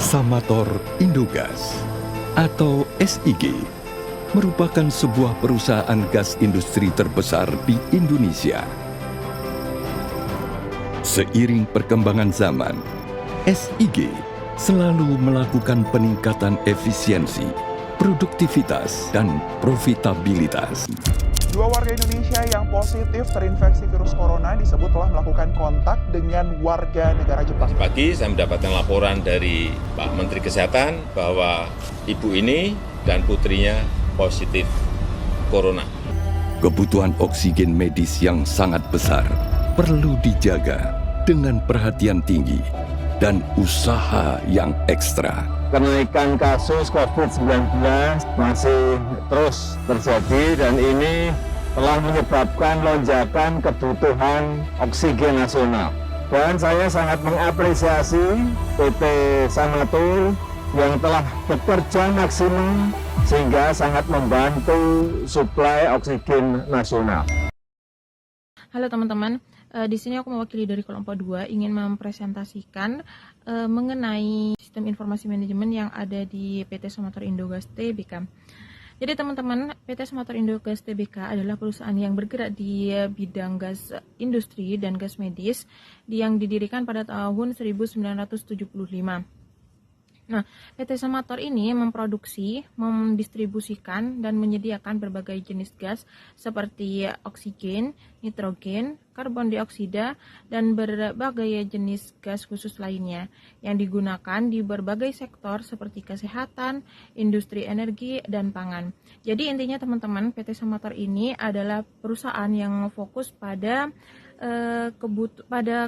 Samator Indogas atau SIG merupakan sebuah perusahaan gas industri terbesar di Indonesia. Seiring perkembangan zaman, SIG selalu melakukan peningkatan efisiensi, produktivitas, dan profitabilitas. Dua warga Indonesia yang positif terinfeksi virus corona disebut telah melakukan kontak dengan warga negara Jepang. Pagi saya mendapatkan laporan dari Pak Menteri Kesehatan bahwa ibu ini dan putrinya positif corona. Kebutuhan oksigen medis yang sangat besar perlu dijaga dengan perhatian tinggi dan usaha yang ekstra. Kenaikan kasus COVID-19 masih terus terjadi dan ini telah menyebabkan lonjakan kebutuhan oksigen nasional. Dan saya sangat mengapresiasi PT Samator yang telah bekerja maksimal sehingga sangat membantu suplai oksigen nasional. Halo teman-teman, di sini aku mewakili dari kelompok 2 ingin mempresentasikan mengenai sistem informasi manajemen yang ada di PT Samator Indogas Tbk. Jadi teman-teman, PT Samator Indogas Tbk adalah perusahaan yang bergerak di bidang gas industri dan gas medis yang didirikan pada tahun 1975. Nah, PT Samator ini memproduksi, mendistribusikan, dan menyediakan berbagai jenis gas seperti oksigen, nitrogen, karbon dioksida, dan berbagai jenis gas khusus lainnya yang digunakan di berbagai sektor seperti kesehatan, industri energi, dan pangan. Jadi intinya teman-teman, PT Samator ini adalah perusahaan yang fokus pada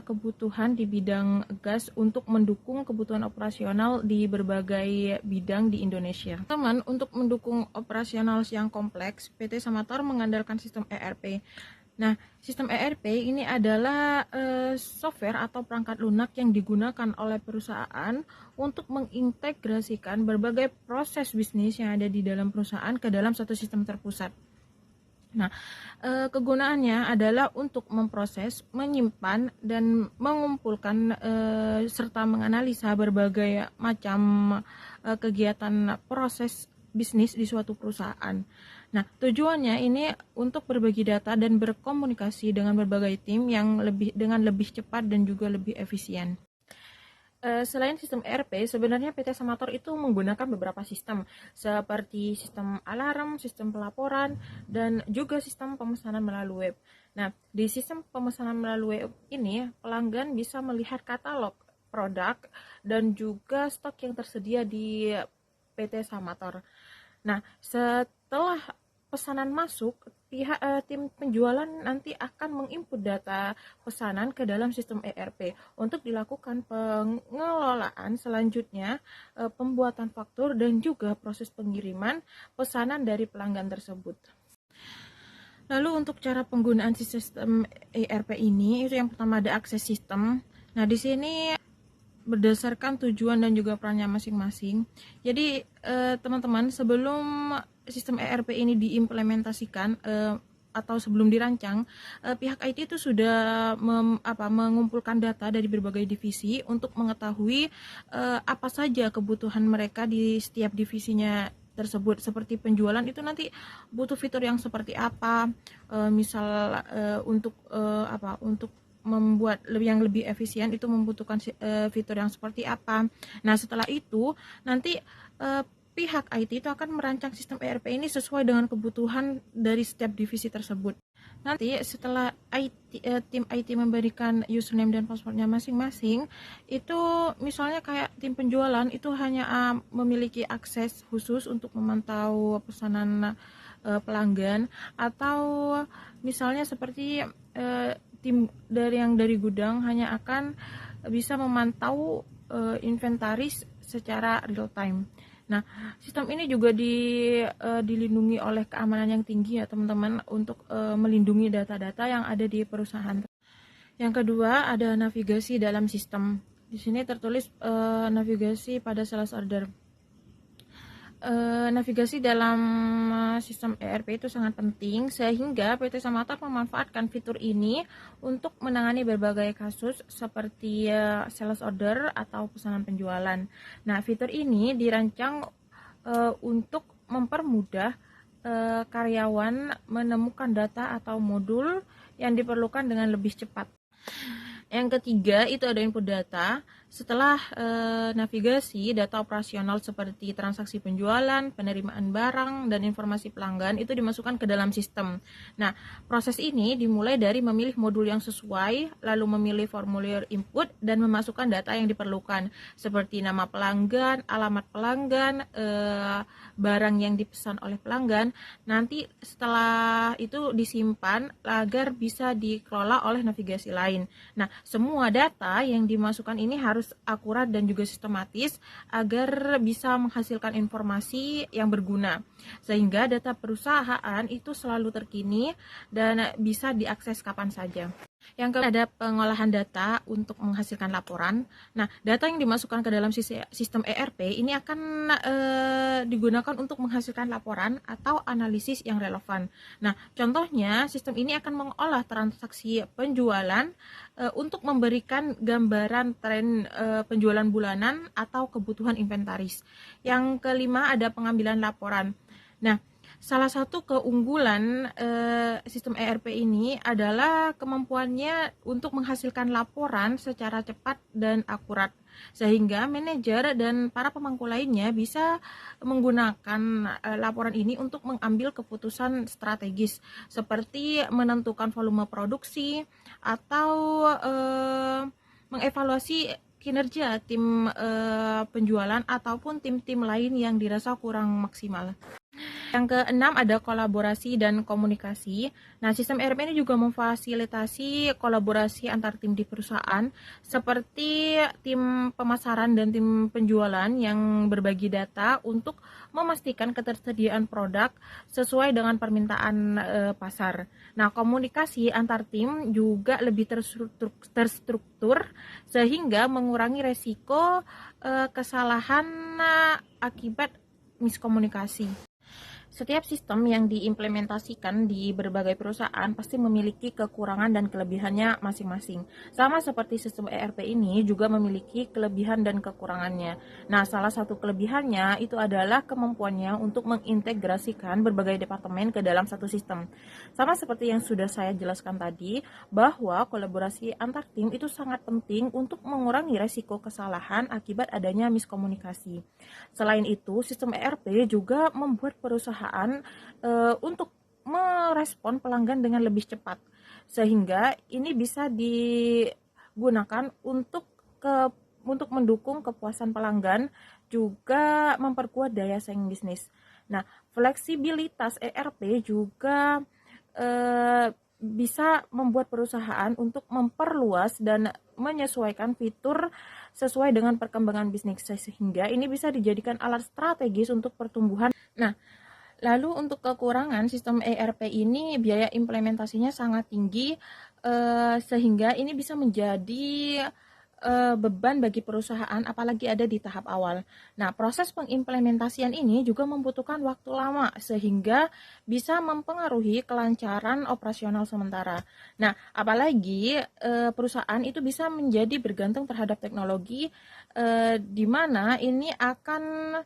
kebutuhan di bidang gas untuk mendukung kebutuhan operasional di berbagai bidang di Indonesia. Teman, untuk mendukung operasional yang kompleks, PT Samator mengandalkan sistem ERP. Nah, sistem ERP ini adalah software atau perangkat lunak yang digunakan oleh perusahaan untuk mengintegrasikan berbagai proses bisnis yang ada di dalam perusahaan ke dalam satu sistem terpusat. Nah, kegunaannya adalah untuk memproses, menyimpan, dan mengumpulkan serta menganalisa berbagai macam kegiatan proses bisnis di suatu perusahaan. Nah, tujuannya ini untuk berbagi data dan berkomunikasi dengan berbagai tim yang dengan lebih cepat dan juga lebih efisien. Selain sistem ERP, sebenarnya PT Samator itu menggunakan beberapa sistem seperti sistem alarm, sistem pelaporan, dan juga sistem pemesanan melalui web. Nah, di sistem pemesanan melalui web ini, pelanggan bisa melihat katalog produk dan juga stok yang tersedia di PT Samator. Nah, setelah pesanan masuk, tim penjualan nanti akan menginput data pesanan ke dalam sistem ERP untuk dilakukan pengelolaan selanjutnya, pembuatan faktur dan juga proses pengiriman pesanan dari pelanggan tersebut. Lalu untuk cara penggunaan sistem ERP ini, itu yang pertama ada akses sistem. Nah, di sini berdasarkan tujuan dan juga perannya masing-masing. Jadi teman-teman, sebelum sistem ERP ini diimplementasikan atau sebelum dirancang, pihak IT itu sudah mengumpulkan data dari berbagai divisi untuk mengetahui apa saja kebutuhan mereka di setiap divisinya tersebut. Seperti penjualan itu nanti butuh fitur yang seperti apa, misal untuk membuat yang lebih efisien itu membutuhkan fitur yang seperti apa. Nah, setelah itu nanti pihak IT itu akan merancang sistem ERP ini sesuai dengan kebutuhan dari setiap divisi tersebut. Nanti setelah tim IT memberikan username dan passwordnya masing-masing, itu misalnya kayak tim penjualan itu hanya memiliki akses khusus untuk memantau pesanan pelanggan, atau misalnya seperti tim dari gudang hanya akan bisa memantau inventaris secara real time. Nah, sistem ini juga dilindungi oleh keamanan yang tinggi ya teman-teman, untuk melindungi data-data yang ada di perusahaan. Yang kedua ada navigasi dalam sistem. Di sini tertulis navigasi pada sales order. Navigasi dalam sistem ERP itu sangat penting sehingga PT Samator memanfaatkan fitur ini untuk menangani berbagai kasus seperti sales order atau pesanan penjualan. Nah, fitur ini dirancang untuk mempermudah karyawan menemukan data atau modul yang diperlukan dengan lebih cepat. Yang ketiga itu ada input data. Setelah navigasi, data operasional seperti transaksi penjualan, penerimaan barang, dan informasi pelanggan itu dimasukkan ke dalam sistem. Nah, proses ini dimulai dari memilih modul yang sesuai, lalu memilih formulir input, dan memasukkan data yang diperlukan, seperti nama pelanggan, alamat pelanggan, barang yang dipesan oleh pelanggan. Nanti setelah itu disimpan agar bisa dikelola oleh navigasi lain. Nah, semua data yang dimasukkan ini harus akurat dan juga sistematis agar bisa menghasilkan informasi yang berguna, sehingga data perusahaan itu selalu terkini dan bisa diakses kapan saja. Yang kedua ada pengolahan data untuk menghasilkan laporan. Nah, data yang dimasukkan ke dalam sistem ERP ini akan digunakan untuk menghasilkan laporan atau analisis yang relevan. Nah, contohnya sistem ini akan mengolah transaksi penjualan untuk memberikan gambaran tren penjualan bulanan atau kebutuhan inventaris. Yang kelima ada pengambilan laporan. Nah, salah satu keunggulan sistem ERP ini adalah kemampuannya untuk menghasilkan laporan secara cepat dan akurat, sehingga manajer dan para pemangku lainnya bisa menggunakan laporan ini untuk mengambil keputusan strategis, seperti menentukan volume produksi atau mengevaluasi kinerja tim penjualan ataupun tim-tim lain yang dirasa kurang maksimal. Yang keenam ada kolaborasi dan komunikasi. Nah, sistem ERP ini juga memfasilitasi kolaborasi antar tim di perusahaan seperti tim pemasaran dan tim penjualan yang berbagi data untuk memastikan ketersediaan produk sesuai dengan permintaan pasar. Nah, komunikasi antar tim juga lebih terstruktur sehingga mengurangi resiko kesalahan akibat miskomunikasi. Setiap sistem yang diimplementasikan di berbagai perusahaan pasti memiliki kekurangan dan kelebihannya masing-masing. Sama seperti sistem ERP ini juga memiliki kelebihan dan kekurangannya. Nah, salah satu kelebihannya itu adalah kemampuannya untuk mengintegrasikan berbagai departemen ke dalam satu sistem. Sama seperti yang sudah saya jelaskan tadi, bahwa kolaborasi antar tim itu sangat penting untuk mengurangi resiko kesalahan akibat adanya miskomunikasi. Selain itu, sistem ERP juga membuat perusahaan untuk merespon pelanggan dengan lebih cepat, sehingga ini bisa digunakan untuk mendukung kepuasan pelanggan, juga memperkuat daya saing bisnis. Nah, fleksibilitas ERP juga bisa membuat perusahaan untuk memperluas dan menyesuaikan fitur sesuai dengan perkembangan bisnis, sehingga ini bisa dijadikan alat strategis untuk pertumbuhan. Nah, lalu untuk kekurangan sistem ERP ini biaya implementasinya sangat tinggi sehingga ini bisa menjadi beban bagi perusahaan apalagi ada di tahap awal. Nah, proses pengimplementasian ini juga membutuhkan waktu lama sehingga bisa mempengaruhi kelancaran operasional sementara. Nah, apalagi perusahaan itu bisa menjadi bergantung terhadap teknologi di mana ini akan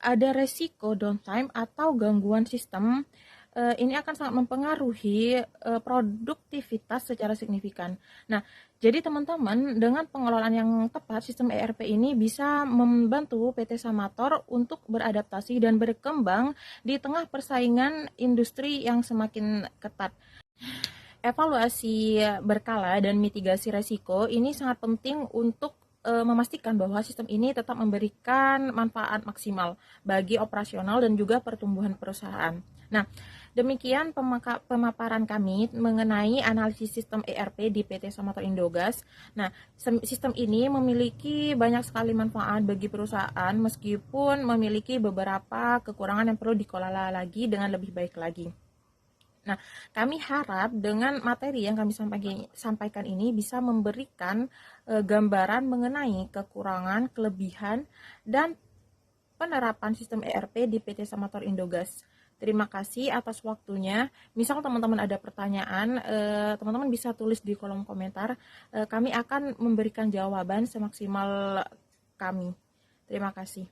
ada resiko downtime atau gangguan sistem. Ini akan sangat mempengaruhi produktivitas secara signifikan. Nah, jadi teman-teman, dengan pengelolaan yang tepat, sistem ERP ini bisa membantu PT Samator untuk beradaptasi dan berkembang di tengah persaingan industri yang semakin ketat. Evaluasi berkala dan mitigasi resiko ini sangat penting untuk memastikan bahwa sistem ini tetap memberikan manfaat maksimal bagi operasional dan juga pertumbuhan perusahaan. Nah, demikian pemaparan kami mengenai analisis sistem ERP di PT Samator Indogas. Nah, sistem ini memiliki banyak sekali manfaat bagi perusahaan meskipun memiliki beberapa kekurangan yang perlu dikelola lagi dengan lebih baik lagi. Nah, kami harap dengan materi yang kami sampaikan ini bisa memberikan gambaran mengenai kekurangan, kelebihan, dan penerapan sistem ERP di PT Samator Indogas. Terima kasih atas waktunya. Misal teman-teman ada pertanyaan, teman-teman bisa tulis di kolom komentar. Kami akan memberikan jawaban semaksimal kami. Terima kasih.